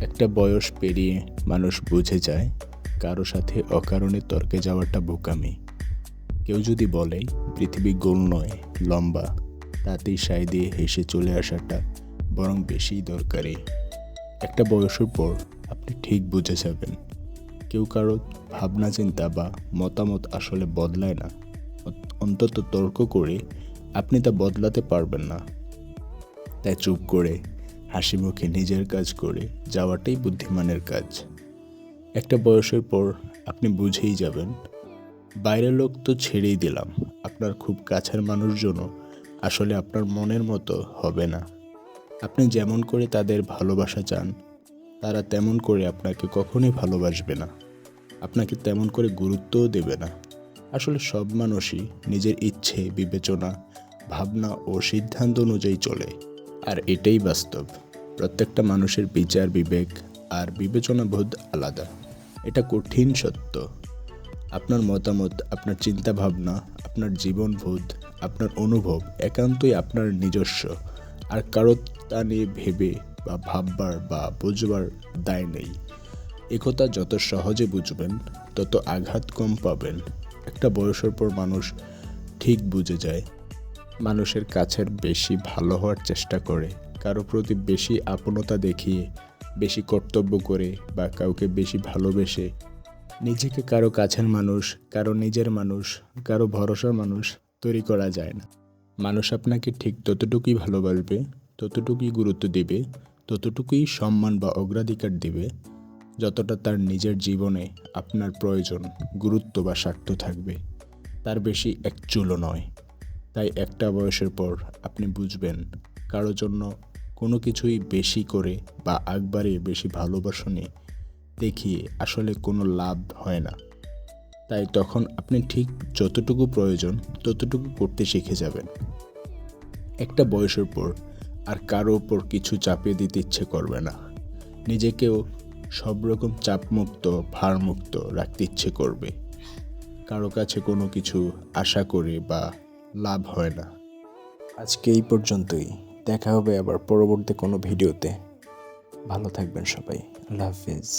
একটা বয়স পেরিয়ে মানুষ বুঝে যায় কারো সাথে অকারণে তর্কে যাওয়াটা বোকামি। কেউ যদি বলে পৃথিবী গোল নয় লম্বা, তাতেই সায় দিয়ে হেসে চলে আসাটা বরং বেশিই দরকারি। একটা বয়সের পর আপনি ঠিক বুঝে যাবেন কেউ কারো ভাবনা চিন্তা বা মতামত আসলে বদলায় না। অন্তত তর্ক করে আপনি তা বদলাতে পারবেন না। তাই চুপ করে হাসি মুখে নিজের কাজ করে যাওয়াটাই বুদ্ধিমানের কাজ। একটা বয়সের পর আপনি বুঝেই যাবেন বাইরের লোক তো ছেড়েই দিলাম, আপনার খুব কাছের মানুষজনও আসলে আপনার মনের মতো হবে না। আপনি যেমন করে তাদের ভালোবাসা চান তারা তেমন করে আপনাকে কখনোই ভালোবাসবে না, আপনাকে তেমন করে গুরুত্বও দেবে না। আসলে সব মানুষই নিজের ইচ্ছে বিবেচনা ভাবনা ও সিদ্ধান্ত অনুযায়ী চলে, আর এটাই বাস্তব। প্রত্যেকটা মানুষের বিচার বিবেক আর বিবেচনা বোধ আলাদা, এটা কঠিন সত্য। আপনার মতামত, আপনার চিন্তা ভাবনা, আপনার জীবনবোধ, আপনার অনুভব একান্তই আপনার নিজস্ব, আর কারো তা নিয়ে ভেবে বা ভাববার বা বুঝবার দায় নেই। একথা যত সহজে বুঝবেন তত আঘাত কম পাবেন। একটা বয়সের পর মানুষ ঠিক বুঝে যায় মানুষের কাছের বেশি ভালো হওয়ার চেষ্টা করে, কারো প্রতি বেশি আপনতা দেখিয়ে, বেশি কর্তব্য করে বা কাউকে বেশি ভালোবেসে নিজেকে কারো কাছের মানুষ, কারো নিজের মানুষ, কারো ভরসার মানুষ তৈরি করা যায় না। মানুষ আপনাকে ঠিক ততটুকুই ভালোবাসবে, ততটুকুই গুরুত্ব দেবে, ততটুকুই সম্মান বা অগ্রাধিকার দেবে যতটা তার নিজের জীবনে আপনার প্রয়োজন, গুরুত্ব বা স্বার্থ থাকবে। তার বেশি এক চুলও নয়। তাই একটা বয়সের পর আপনি বুঝবেন কারো জন্য কোনো কিছুই বেশি করে বা আগ বাড়িয়ে বেশি ভালোবাসনে দেখিয়ে আসলে কোনো লাভ হয় না। তাই তখন আপনি ঠিক যতটুকু প্রয়োজন ততটুকু করতে শিখে যাবেন। একটা বয়সের পর আর কারো ওপর কিছু চাপিয়ে দিতে ইচ্ছে করবে না। নিজেকেও সব রকম চাপমুক্ত ভারমুক্ত রাখতে ইচ্ছে করবে। কারো কাছে কোনো কিছু আশা করে বা লাভ হয় না। আজকে এই পর্যন্তই, দেখা হবে আবার পরবর্তী কোনো ভিডিওতে। ভালো থাকবেন সবাই। আল্লাহ হাফিজ।